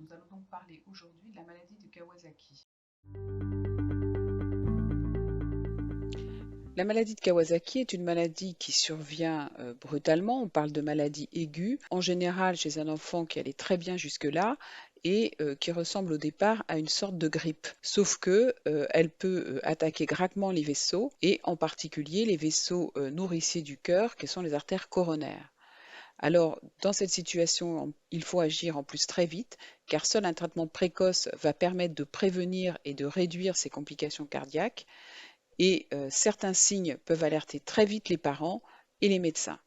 Nous allons donc parler aujourd'hui de la maladie de Kawasaki. La maladie de Kawasaki est une maladie qui survient brutalement. On parle de maladie aiguë, en général chez un enfant qui allait très bien jusque-là et qui ressemble au départ à une sorte de grippe. Sauf que elle peut attaquer grappement les vaisseaux et en particulier les vaisseaux nourriciers du cœur, qui sont les artères coronaires. Alors, dans cette situation, il faut agir en plus très vite, car seul un traitement précoce va permettre de prévenir et de réduire ces complications cardiaques. Et certains signes peuvent alerter très vite les parents et les médecins.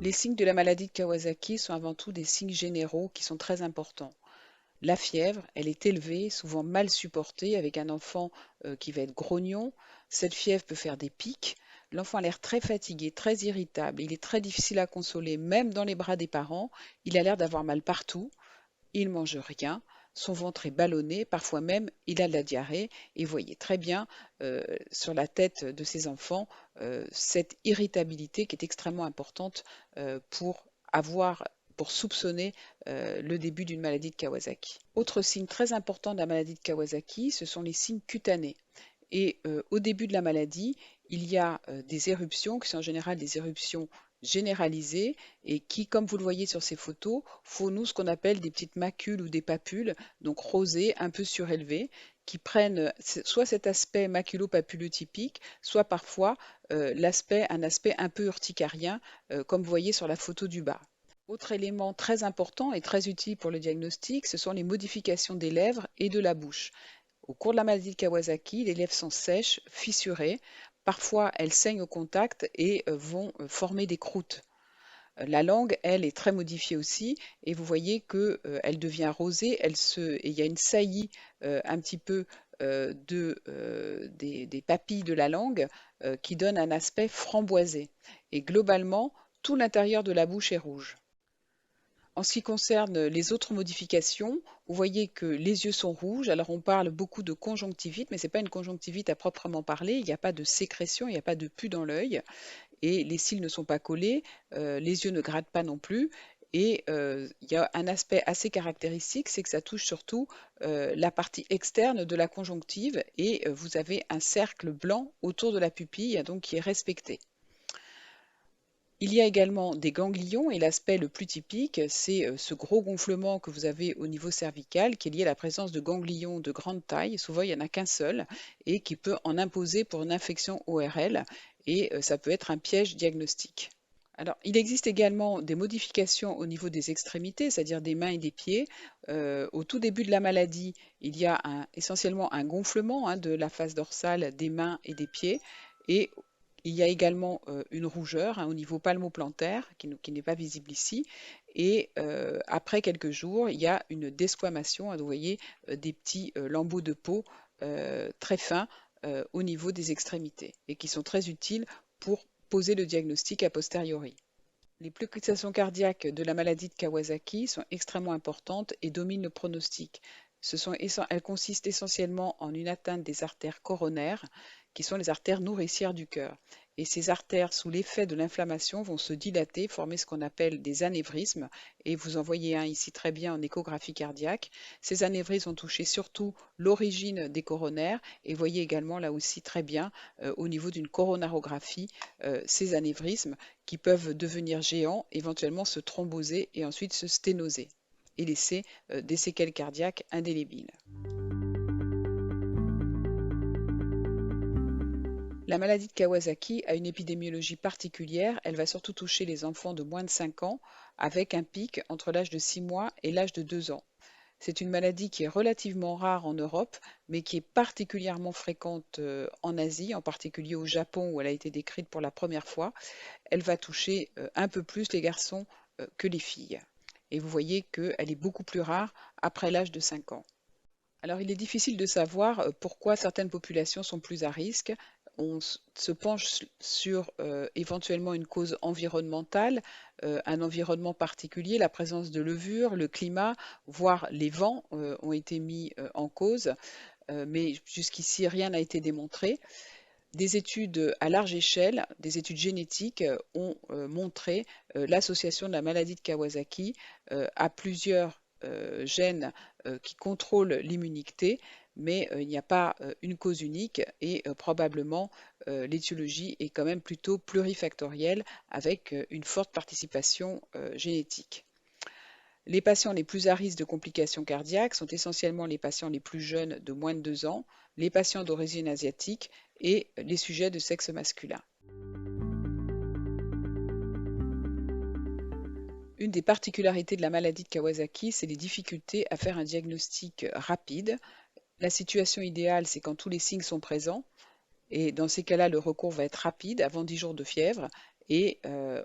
Les signes de la maladie de Kawasaki sont avant tout des signes généraux qui sont très importants. La fièvre, elle est élevée, souvent mal supportée, avec un enfant qui va être grognon. Cette fièvre peut faire des pics. L'enfant a l'air très fatigué, très irritable. Il est très difficile à consoler, même dans les bras des parents. Il a l'air d'avoir mal partout. Il mange rien. Son ventre est ballonné. Parfois même, il a de la diarrhée. Et vous voyez très bien sur la tête de ces enfants cette irritabilité qui est extrêmement importante pour avoir pour soupçonner le début d'une maladie de Kawasaki. Autre signe très important de la maladie de Kawasaki, ce sont les signes cutanés. Et au début de la maladie, il y a des éruptions qui sont en général des éruptions généralisées et qui, comme vous le voyez sur ces photos, font nous ce qu'on appelle des petites macules ou des papules, donc rosées, un peu surélevées, qui prennent soit cet aspect maculo-papuleux typique, soit parfois un aspect un peu urticarien, comme vous voyez sur la photo du bas. Autre élément très important et très utile pour le diagnostic, ce sont les modifications des lèvres et de la bouche. Au cours de la maladie de Kawasaki, les lèvres sont sèches, fissurées. Parfois, elles saignent au contact et vont former des croûtes. La langue, elle, est très modifiée aussi et vous voyez qu'elle devient rosée. Et il y a une saillie un petit peu des papilles de la langue qui donne un aspect framboisé. Et globalement, tout l'intérieur de la bouche est rouge. En ce qui concerne les autres modifications, vous voyez que les yeux sont rouges. Alors on parle beaucoup de conjonctivite, mais ce n'est pas une conjonctivite à proprement parler. Il n'y a pas de sécrétion, il n'y a pas de pus dans l'œil. Et les cils ne sont pas collés, les yeux ne grattent pas non plus. Et il y a un aspect assez caractéristique, c'est que ça touche surtout la partie externe de la conjonctive et vous avez un cercle blanc autour de la pupille, donc qui est respecté. Il y a également des ganglions et l'aspect le plus typique, c'est ce gros gonflement que vous avez au niveau cervical qui est lié à la présence de ganglions de grande taille. Souvent, il n'y en a qu'un seul et qui peut en imposer pour une infection ORL et ça peut être un piège diagnostique. Alors, il existe également des modifications au niveau des extrémités, c'est-à-dire des mains et des pieds. Au tout début de la maladie, il y a essentiellement un gonflement de la face dorsale des mains et des pieds. Et il y a également une rougeur au niveau palmoplantaire qui n'est pas visible ici. Et après quelques jours, il y a une desquamation. Vous voyez des petits lambeaux de peau très fins au niveau des extrémités et qui sont très utiles pour poser le diagnostic a posteriori. Les fluctuations cardiaques de la maladie de Kawasaki sont extrêmement importantes et dominent le pronostic. Elles consistent essentiellement en une atteinte des artères coronaires, qui sont les artères nourricières du cœur. Et ces artères, sous l'effet de l'inflammation, vont se dilater, former ce qu'on appelle des anévrismes. Et vous en voyez un ici très bien en échographie cardiaque. Ces anévrismes ont touché surtout l'origine des coronaires. Et vous voyez également là aussi très bien au niveau d'une coronarographie ces anévrismes qui peuvent devenir géants, éventuellement se thromboser et ensuite se sténoser et laisser des séquelles cardiaques indélébiles. La maladie de Kawasaki a une épidémiologie particulière. Elle va surtout toucher les enfants de moins de 5 ans, avec un pic entre l'âge de 6 mois et l'âge de 2 ans. C'est une maladie qui est relativement rare en Europe, mais qui est particulièrement fréquente en Asie, en particulier au Japon où elle a été décrite pour la première fois. Elle va toucher un peu plus les garçons que les filles. Et vous voyez qu'elle est beaucoup plus rare après l'âge de 5 ans. Alors, il est difficile de savoir pourquoi certaines populations sont plus à risque. On se penche sur éventuellement une cause environnementale, un environnement particulier, la présence de levures, le climat, voire les vents ont été mis en cause, mais jusqu'ici rien n'a été démontré. Des études à large échelle, des études génétiques, ont montré l'association de la maladie de Kawasaki à plusieurs gènes qui contrôlent l'immunité, mais il n'y a pas une cause unique et probablement l'étiologie est quand même plutôt plurifactorielle avec une forte participation génétique. Les patients les plus à risque de complications cardiaques sont essentiellement les patients les plus jeunes de moins de 2 ans, les patients d'origine asiatique et les sujets de sexe masculin. Une des particularités de la maladie de Kawasaki, c'est les difficultés à faire un diagnostic rapide. La situation idéale, c'est quand tous les signes sont présents, et dans ces cas-là, le recours va être rapide, avant 10 jours de fièvre, et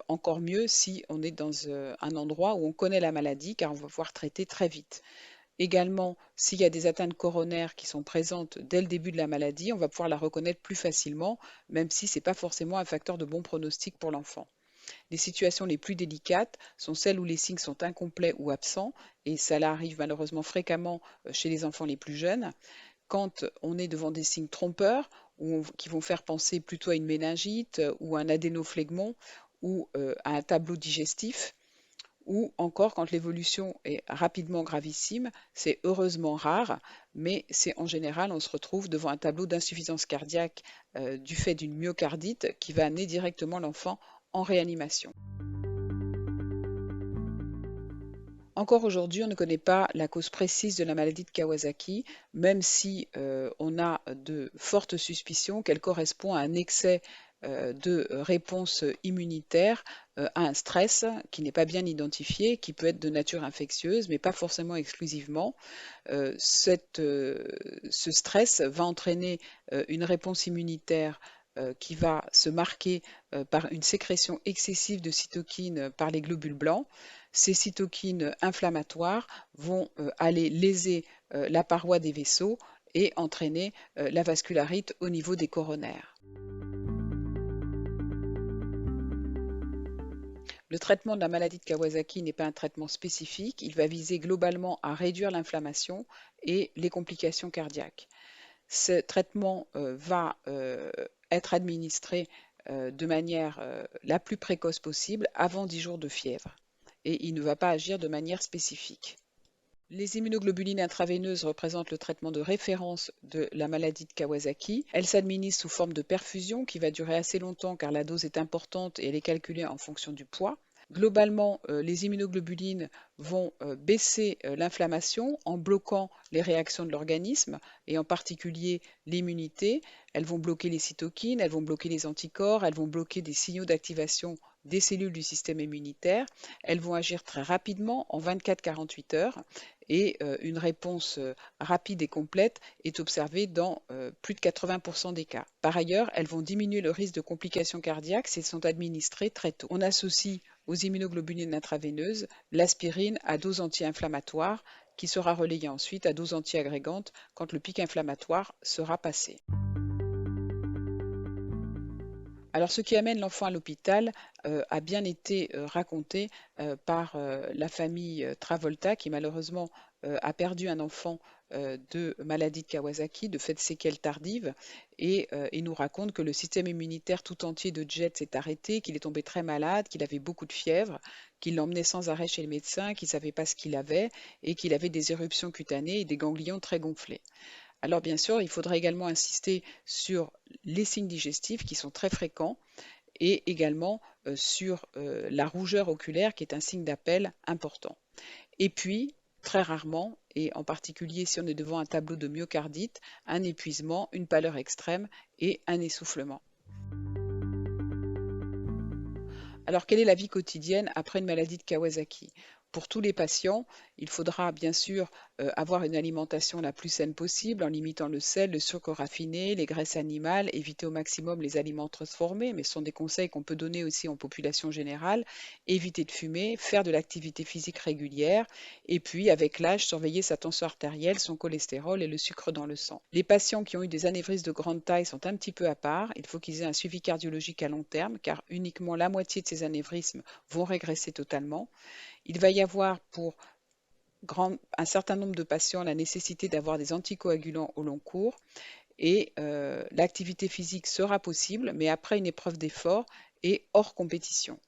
encore mieux si on est dans un endroit où on connaît la maladie, car on va pouvoir traiter très vite. Également, s'il y a des atteintes coronaires qui sont présentes dès le début de la maladie, on va pouvoir la reconnaître plus facilement, même si ce n'est pas forcément un facteur de bon pronostic pour l'enfant. Les situations les plus délicates sont celles où les signes sont incomplets ou absents, et ça arrive malheureusement fréquemment chez les enfants les plus jeunes. Quand on est devant des signes trompeurs, qui vont faire penser plutôt à une méningite ou un adénoflegmon ou à un tableau digestif, ou encore quand l'évolution est rapidement gravissime, c'est heureusement rare, mais c'est en général, on se retrouve devant un tableau d'insuffisance cardiaque du fait d'une myocardite qui va amener directement l'enfant en réanimation. Encore aujourd'hui, on ne connaît pas la cause précise de la maladie de Kawasaki, même si on a de fortes suspicions qu'elle correspond à un excès de réponse immunitaire à un stress qui n'est pas bien identifié, qui peut être de nature infectieuse, mais pas forcément exclusivement. Ce stress va entraîner une réponse immunitaire qui va se marquer par une sécrétion excessive de cytokines par les globules blancs. Ces cytokines inflammatoires vont aller léser la paroi des vaisseaux et entraîner la vascularite au niveau des coronaires. Le traitement de la maladie de Kawasaki n'est pas un traitement spécifique, il va viser globalement à réduire l'inflammation et les complications cardiaques. Ce traitement va être administré de manière la plus précoce possible, avant 10 jours de fièvre, et il ne va pas agir de manière spécifique. Les immunoglobulines intraveineuses représentent le traitement de référence de la maladie de Kawasaki. Elles s'administrent sous forme de perfusion qui va durer assez longtemps car la dose est importante et elle est calculée en fonction du poids. Globalement, les immunoglobulines vont baisser l'inflammation en bloquant les réactions de l'organisme et en particulier l'immunité. Elles vont bloquer les cytokines, elles vont bloquer les anticorps, elles vont bloquer des signaux d'activation des cellules du système immunitaire. Elles vont agir très rapidement en 24-48 heures et une réponse rapide et complète est observée dans plus de 80% des cas. Par ailleurs, elles vont diminuer le risque de complications cardiaques si elles sont administrées très tôt. On associe aux immunoglobulines intraveineuses l'aspirine à dose anti-inflammatoire qui sera relayée ensuite à dose antiagrégante quand le pic inflammatoire sera passé. Alors, ce qui amène l'enfant à l'hôpital a bien été raconté par la famille Travolta, qui malheureusement a perdu un enfant de maladie de Kawasaki, de fait de séquelles tardives, et il nous raconte que le système immunitaire tout entier de Jet s'est arrêté, qu'il est tombé très malade, qu'il avait beaucoup de fièvre, qu'il l'emmenait sans arrêt chez le médecin, qu'il ne savait pas ce qu'il avait, et qu'il avait des éruptions cutanées et des ganglions très gonflés. Alors bien sûr, il faudrait également insister sur les signes digestifs qui sont très fréquents et également sur la rougeur oculaire qui est un signe d'appel important. Et puis, très rarement, et en particulier si on est devant un tableau de myocardite, un épuisement, une pâleur extrême et un essoufflement. Alors, quelle est la vie quotidienne après une maladie de Kawasaki? Pour tous les patients, il faudra bien sûr avoir une alimentation la plus saine possible en limitant le sel, le sucre raffiné, les graisses animales, éviter au maximum les aliments transformés, mais ce sont des conseils qu'on peut donner aussi en population générale. Éviter de fumer, faire de l'activité physique régulière et puis avec l'âge, surveiller sa tension artérielle, son cholestérol et le sucre dans le sang. Les patients qui ont eu des anévrismes de grande taille sont un petit peu à part. Il faut qu'ils aient un suivi cardiologique à long terme car uniquement la moitié de ces anévrismes vont régresser totalement. Il va y avoir pour un certain nombre de patients la nécessité d'avoir des anticoagulants au long cours et l'activité physique sera possible, mais après une épreuve d'effort et hors compétition.